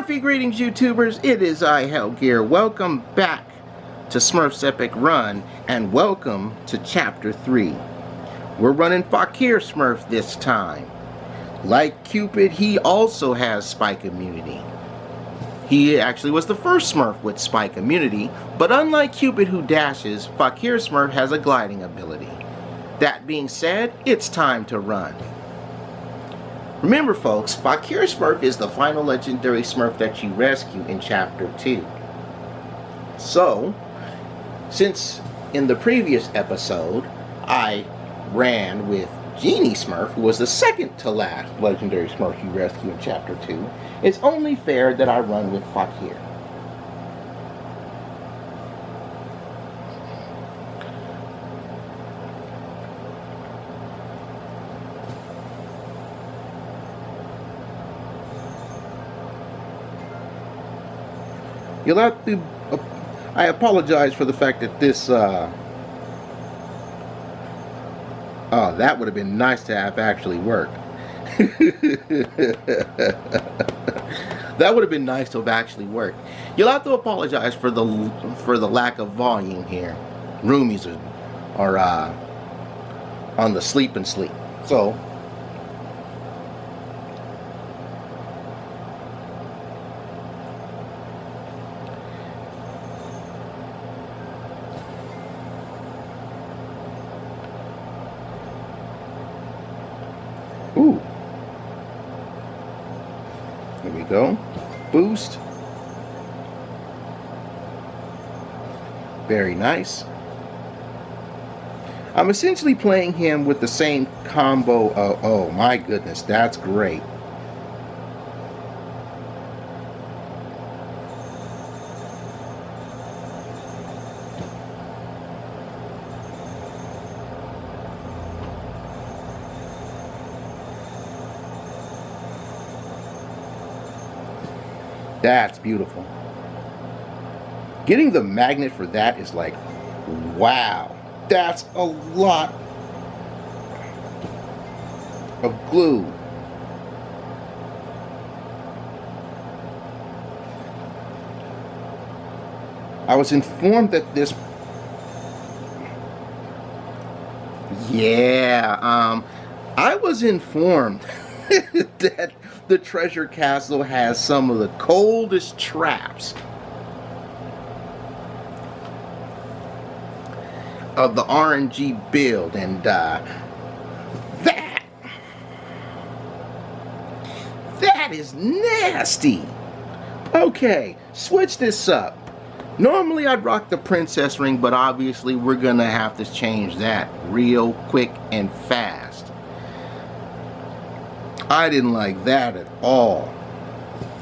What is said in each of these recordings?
Smurfy greetings, YouTubers. It is I, Fakir. Welcome back to Smurf's Epic Run, and welcome to Chapter 3. We're running Fakir Smurf this time. Like Cupid, he also has spike immunity. He actually was the first Smurf with spike immunity, but unlike Cupid who dashes, Fakir Smurf has a gliding ability. That being said, it's time to run. Remember folks, Fakir Smurf is the final legendary Smurf that you rescue in Chapter 2. So, since in the previous episode, I ran with Genie Smurf, who was the second to last legendary Smurf you rescue in Chapter 2, it's only fair that I run with Fakir. You'll have to, I apologize for the fact that this, oh, that would have been nice to have actually worked. That would have been nice to have actually worked. You'll have to apologize for the lack of volume here. Roomies are on the sleep and sleep. So, ooh. Here we go. Boost. Very nice. I'm essentially playing him with the same combo of, oh my goodness, that's great. That's beautiful. Getting the magnet for that is like, wow, that's a lot of glue. I was informed that this, I was informed that the treasure castle has some of the coldest traps of the RNG build, and that is nasty. Okay, switch this up. Normally I'd rock the princess ring, but obviously we're gonna have to change that real quick and fast. I didn't like that at all.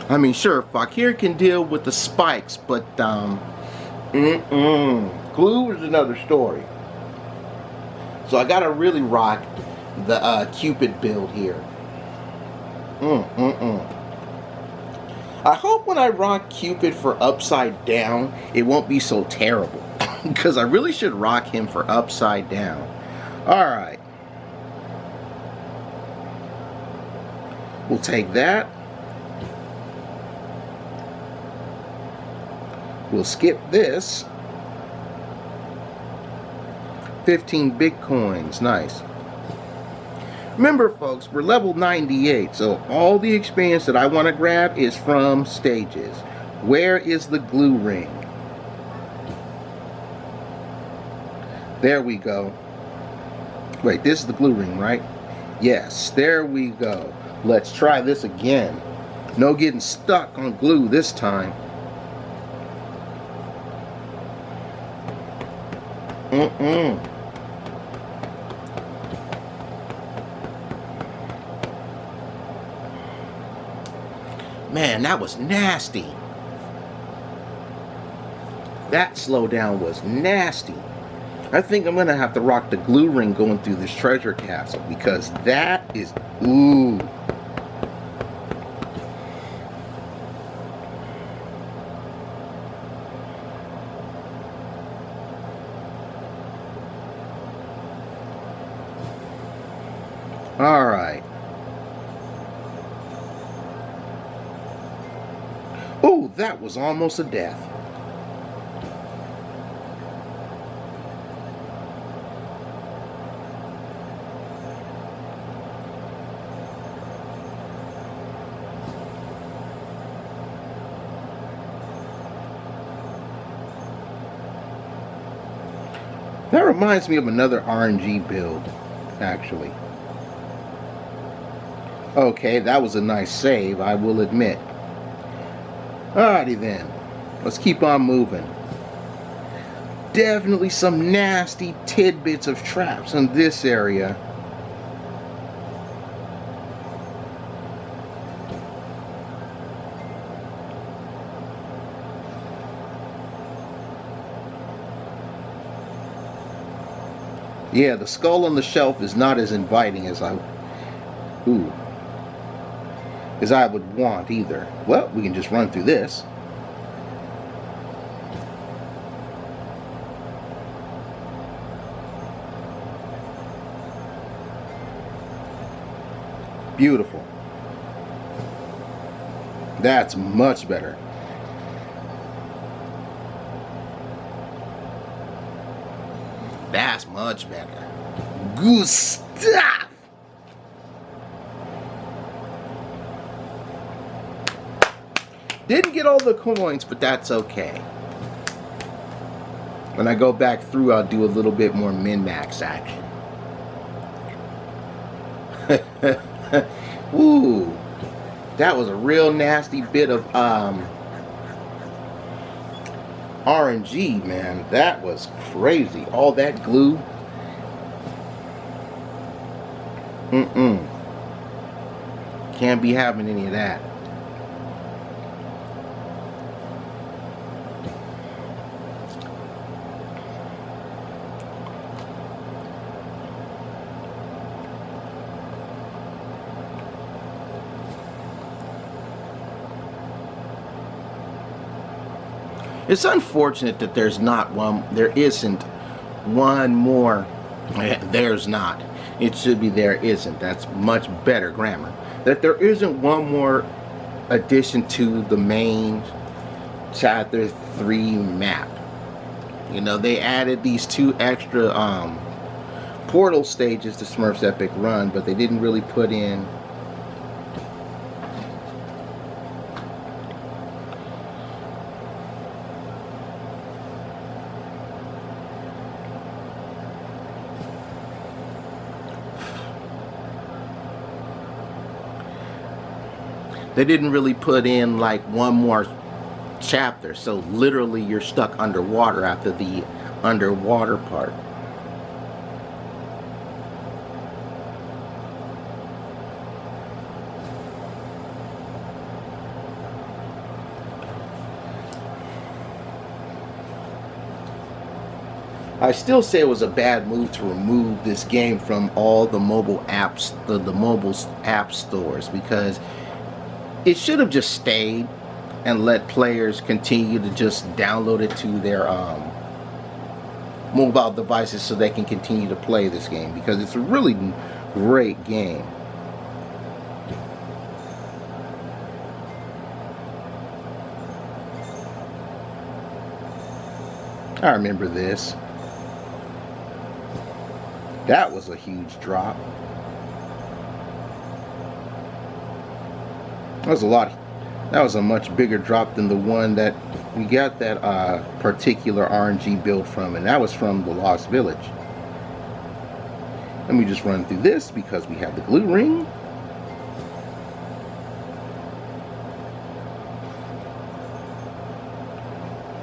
I mean, sure, Fakir can deal with the spikes, but glue is another story. So I gotta really rock the Cupid build here. I hope when I rock Cupid for upside down, it won't be so terrible. Because I really should rock him for upside down. Alright. We'll take that. We'll skip this. 15 Bitcoins. Nice. Remember, folks, we're level 98, so all the experience that I want to grab is from stages. Where is the glue ring? There we go. Wait, this is the glue ring, right? Yes, there we go. Let's try this again. No getting stuck on glue this time. Man, that was nasty. That slowdown was nasty. I think I'm gonna have to rock the glue ring going through this treasure castle, because that is, ooh. All right. Oh, that was almost a death. That reminds me of another RNG build, actually. Okay, that was a nice save, I will admit. Alrighty then, let's keep on moving. Definitely some nasty tidbits of traps in this area. Yeah, the skull on the shelf is not as inviting as I would want either. Well, we can just run through this. Beautiful. That's much better. That's much better. Good stuff. Didn't get all the coins, but that's okay. When I go back through, I'll do a little bit more min-max action. Ooh, that was a real nasty bit of RNG, man. That was crazy. All that glue. Can't be having any of that. It's unfortunate that there isn't one more. There's not. It should be there isn't. That's much better grammar. That there isn't one more addition to the main chapter 3 map. You know, they added these 2 extra portal stages to Smurf's Epic Run, but they didn't really put in like one more chapter, so literally you're stuck underwater after the underwater part. I still say it was a bad move to remove this game from all the mobile apps, the mobile app stores, because it should have just stayed and let players continue to just download it to their mobile devices so they can continue to play this game, because it's a really great game. I remember this. That was a huge drop. That was a much bigger drop than the one that we got that particular RNG build from, and that was from the Lost Village. Let me just run through this because we have the glue ring.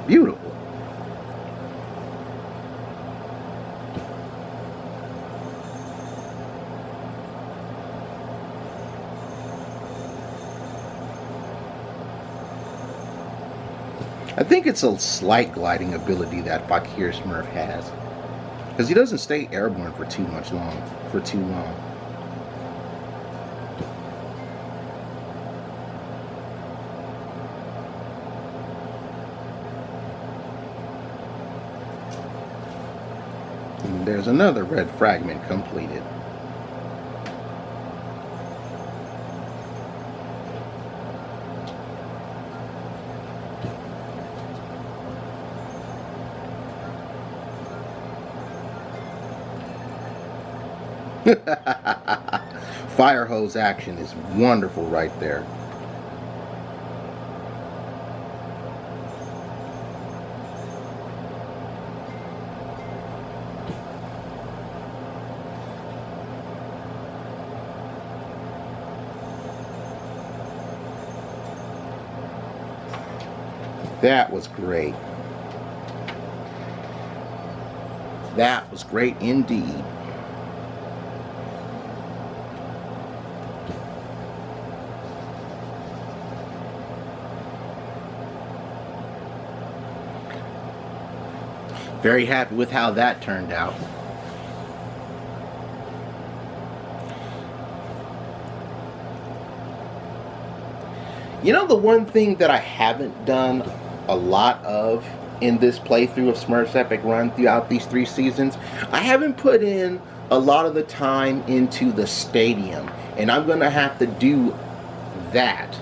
Beautiful. I think it's a slight gliding ability that Fakir Smurf has, because he doesn't stay airborne for too long. And there's another red fragment completed. Fire hose action is wonderful right there. That was great. That was great indeed. Very happy with how that turned out. You know, the one thing that I haven't done a lot of in this playthrough of Smurfs Epic Run throughout these 3 seasons, I haven't put in a lot of the time into the stadium, and I'm going to have to do that.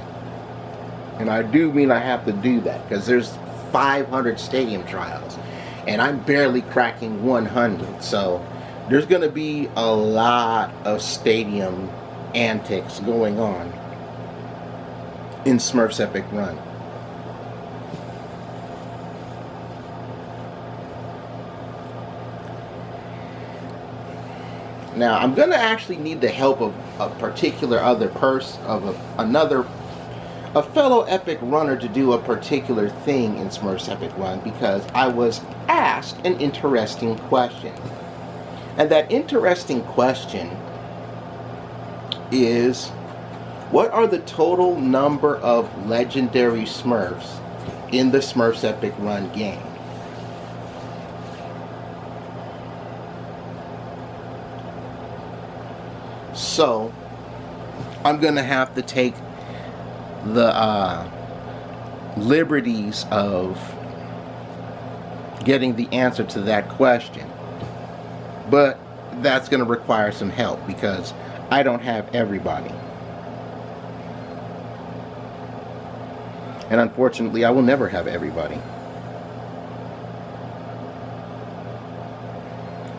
And I do mean I have to do that, because there's 500 stadium trials, and I'm barely cracking 100, so there's going to be a lot of stadium antics going on in Smurfs Epic Run. Now, I'm going to actually need the help of a particular other person, a fellow epic runner to do a particular thing in Smurfs Epic Run, because I was asked an interesting question. And that interesting question is, what are the total number of legendary Smurfs in the Smurfs Epic Run game? So, I'm going to have to take the liberties of getting the answer to that question. But that's going to require some help, because I don't have everybody. And unfortunately, I will never have everybody.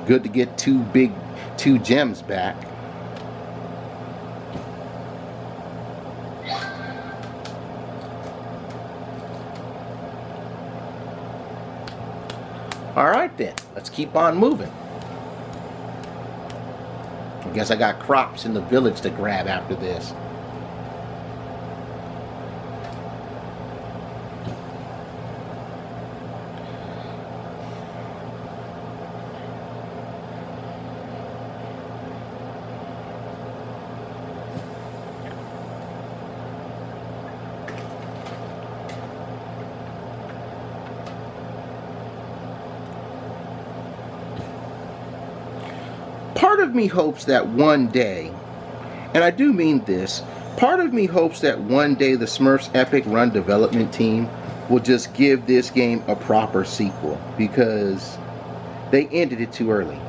Good to get two gems back. Alright then, let's keep on moving. I guess I got crops in the village to grab after this. Part of me hopes that one day, and I do mean this, part of me hopes that one day the Smurfs Epic Run development team will just give this game a proper sequel, because they ended it too early.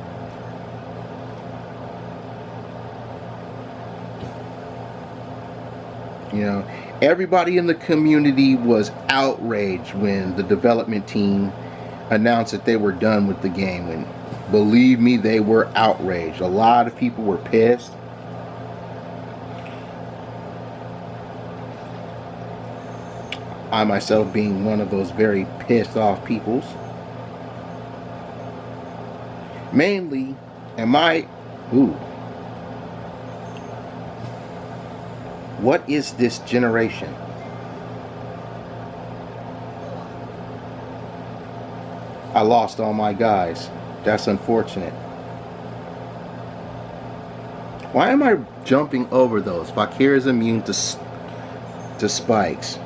You know, everybody in the community was outraged when the development team announced that they were done with the game, and believe me, they were outraged. A lot of people were pissed. I myself being one of those very pissed off peoples. Mainly, what is this generation? I lost all my guys. That's unfortunate. Why am I jumping over those? Fakir is immune to spikes.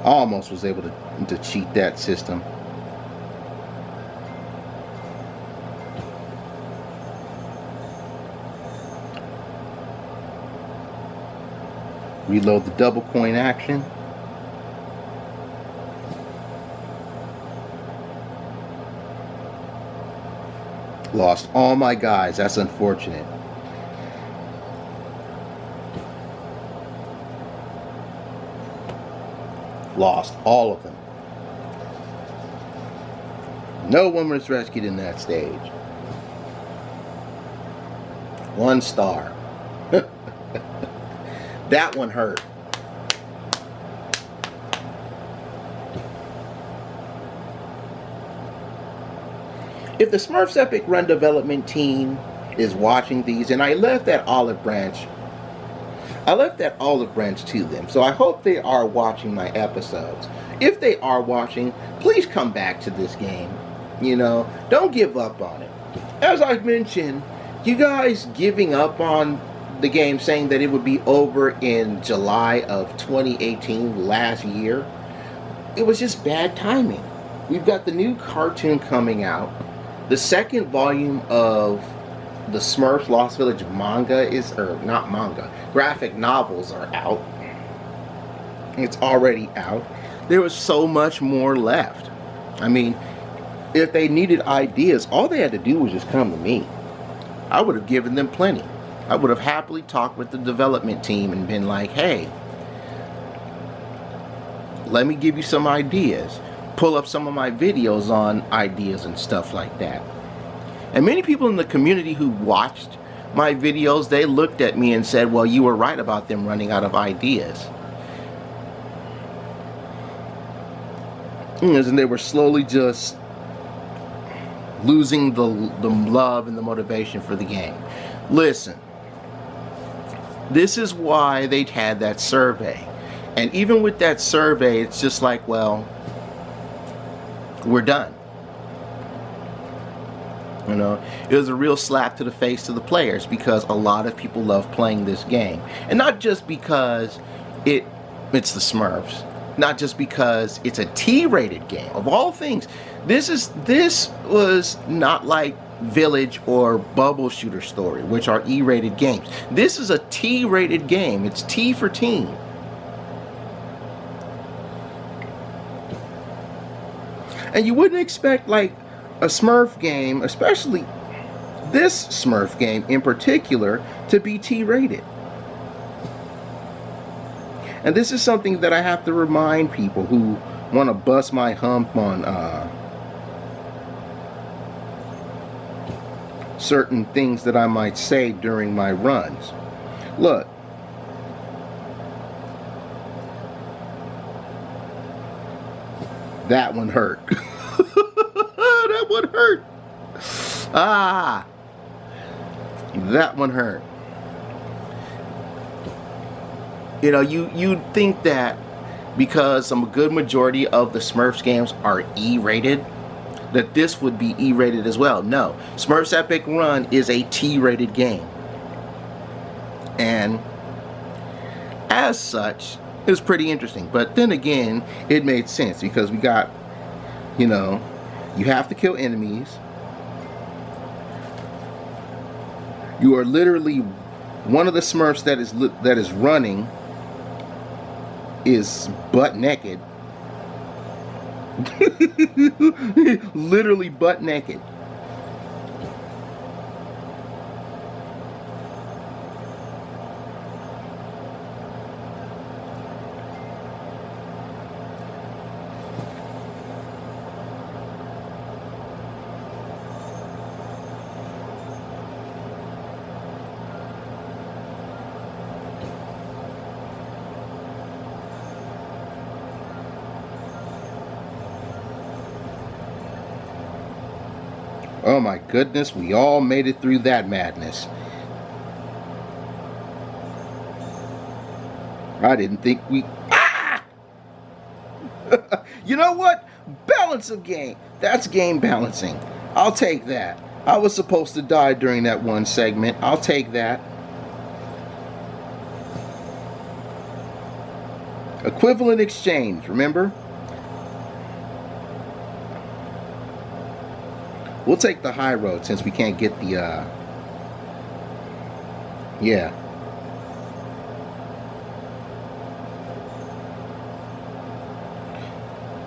Almost was able to cheat that system. Reload the double coin action. Lost all my guys. That's unfortunate. Lost all of them. No one was rescued in that stage. 1 star. That one hurt. If the Smurfs Epic Run development team is watching these, and I left that olive branch to them, so I hope they are watching my episodes. If they are watching, please come back to this game. You know, don't give up on it. As I've mentioned, you guys giving up on the game, saying that it would be over in July of 2018, last year, it was just bad timing. We've got the new cartoon coming out. The second volume of the Smurfs Lost Village manga is, or not manga, graphic novels are out. It's already out. There was so much more left. I mean, if they needed ideas, all they had to do was just come to me. I would have given them plenty. I would have happily talked with the development team and been like, hey, let me give you some ideas. Pull up some of my videos on ideas and stuff like that. And many people in the community who watched my videos, they looked at me and said, well, you were right about them running out of ideas. And they were slowly just losing the love and the motivation for the game. Listen, this is why they had that survey. And even with that survey, it's just like, well, we're done. You know, it was a real slap to the face to the players, because a lot of people love playing this game. And not just because it's the Smurfs. Not just because it's a T-rated game. Of all things, this was not like Village or Bubble Shooter Story, which are E-rated games. This is a T-rated game. It's T for teen. And you wouldn't expect like a Smurf game, especially this Smurf game in particular, to be T-rated. And this is something that I have to remind people who want to bust my hump on certain things that I might say during my runs. Look, that one hurt. That one hurt. Ah, that one hurt. You know, you'd think that because a good majority of the Smurfs games are E-rated, that this would be E-rated as well. No, Smurfs Epic Run is a T-rated game. And as such, it was pretty interesting. But then again, it made sense because we got, you know, you have to kill enemies. You are literally, one of the Smurfs that is running is butt naked. Literally butt naked. Oh my goodness, we all made it through that madness. I didn't think we... Ah! You know what? Balance of game. That's game balancing. I'll take that. I was supposed to die during that one segment. I'll take that. Equivalent exchange, remember? We'll take the high road since we can't get the, yeah.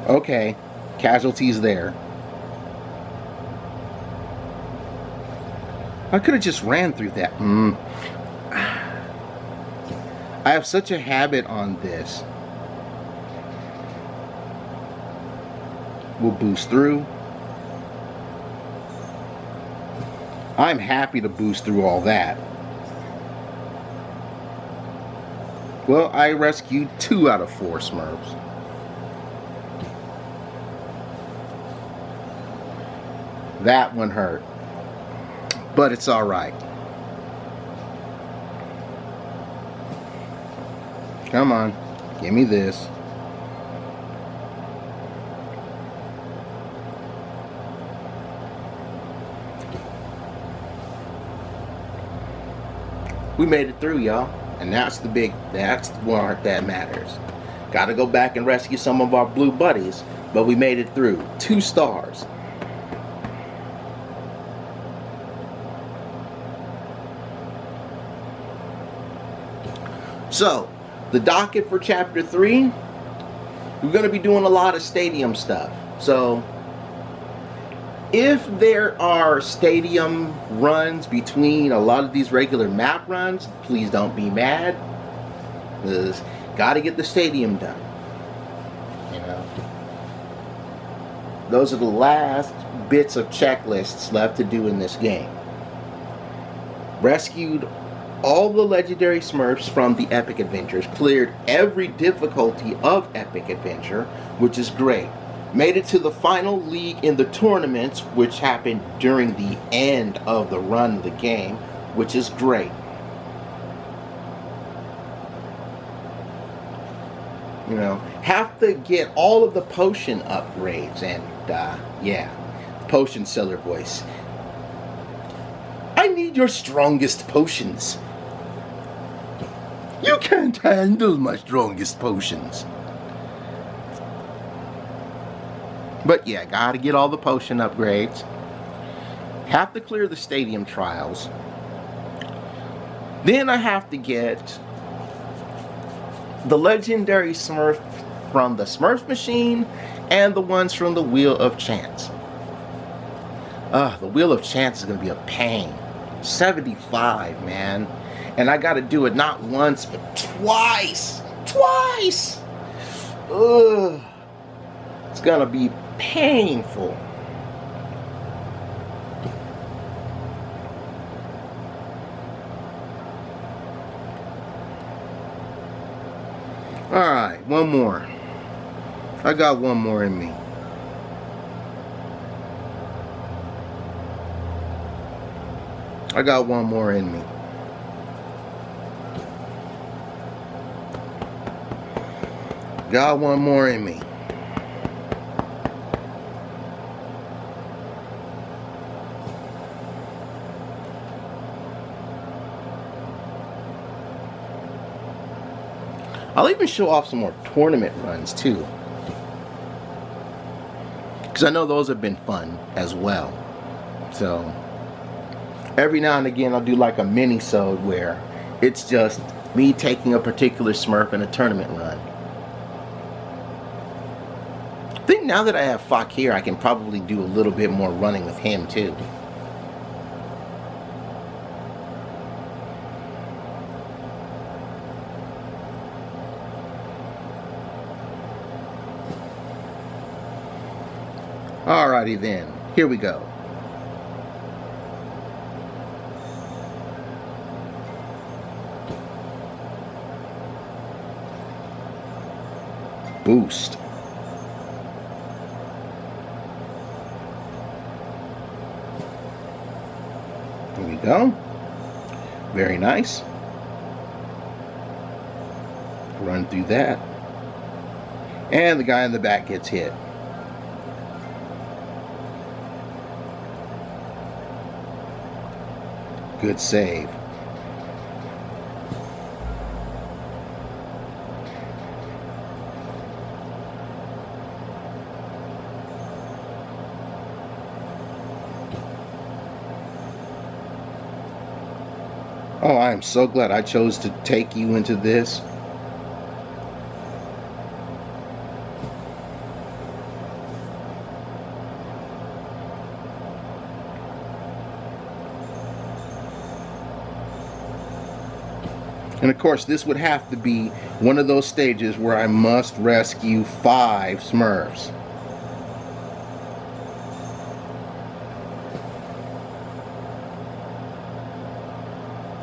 Okay, casualties there. I could have just ran through that. I have such a habit on this. We'll boost through. I'm happy to boost through all that. Well, I rescued 2 out of 4 Smurfs. That one hurt, but it's alright. Come on, give me this. We made it through, y'all, and that's the part that matters. Gotta go back and rescue some of our blue buddies, but we made it through. 2 stars. So, the docket for Chapter 3, we're going to be doing a lot of stadium stuff. So, if there are stadium runs between a lot of these regular map runs, please don't be mad. Because got to get the stadium done. You know, those are the last bits of checklists left to do in this game. Rescued all the legendary Smurfs from the Epic Adventures, cleared every difficulty of Epic Adventure, which is great. Made it to the final league in the tournaments, which happened during the end of the run of the game, which is great. You know, have to get all of the potion upgrades, and yeah, potion seller voice. I need your strongest potions. You can't handle my strongest potions. But yeah, gotta get all the potion upgrades. Have to clear the stadium trials. Then I have to get the legendary Smurf from the Smurf machine and the ones from the Wheel of Chance. The Wheel of Chance is gonna be a pain. 75, man. And I gotta do it not once, but twice. Twice! Ugh. It's gonna be painful. Alright, one more. I got one more in me. I got one more in me. Got one more in me. I'll even show off some more tournament runs too, because I know those have been fun as well. So every now and again I'll do like a mini-sode where it's just me taking a particular Smurf in a tournament run. I think now that I have Fakir, I can probably do a little bit more running with him too. Alrighty then, here we go. Boost. Here we go. Very nice. Run through that. And the guy in the back gets hit. Good save. Oh, I am so glad I chose to take you into this. And of course, this would have to be one of those stages where I must rescue 5 Smurfs.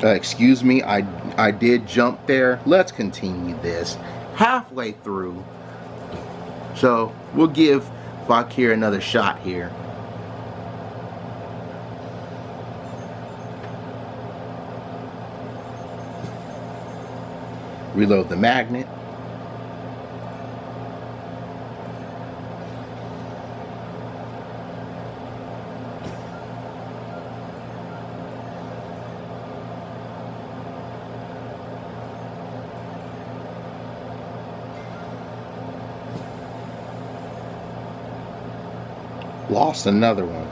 Excuse me, I did jump there. Let's continue this. Halfway through. So we'll give Fakir another shot here. Reload the magnet. Lost another one.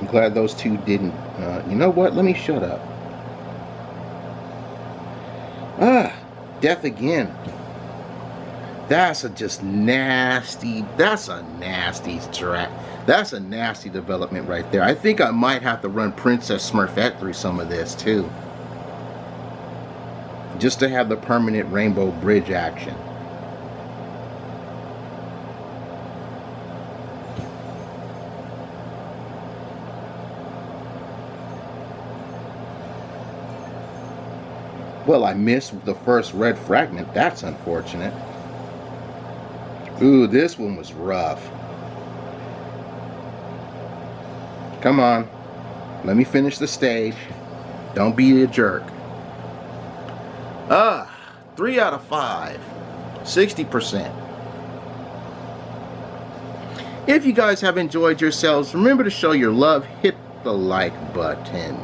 I'm glad those two didn't. You know what? Let me shut up. Death again. That's a just nasty. That's a nasty track. That's a nasty development right there. I think I might have to run Princess Smurfette through some of this too, just to have the permanent rainbow bridge action. Well, I missed the first red fragment. That's unfortunate. Ooh, this one was rough. Come on. Let me finish the stage. Don't be a jerk. 3 out of 5. 60%. If you guys have enjoyed yourselves, remember to show your love. Hit the like button.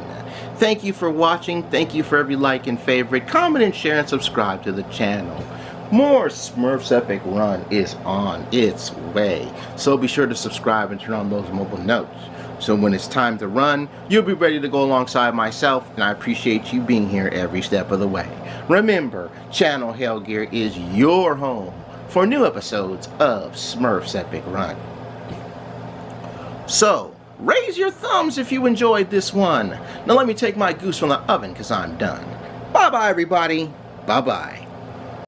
Thank you for watching. Thank you for every like and favorite. Comment and share and subscribe to the channel. More Smurfs Epic Run is on its way. So be sure to subscribe and turn on those mobile notes. So when it's time to run, you'll be ready to go alongside myself, and I appreciate you being here every step of the way. Remember, Channel Hellgear is your home for new episodes of Smurfs Epic Run. So, raise your thumbs if you enjoyed this one. Now let me take my goose from the oven because I'm done. Bye-bye, everybody. Bye-bye.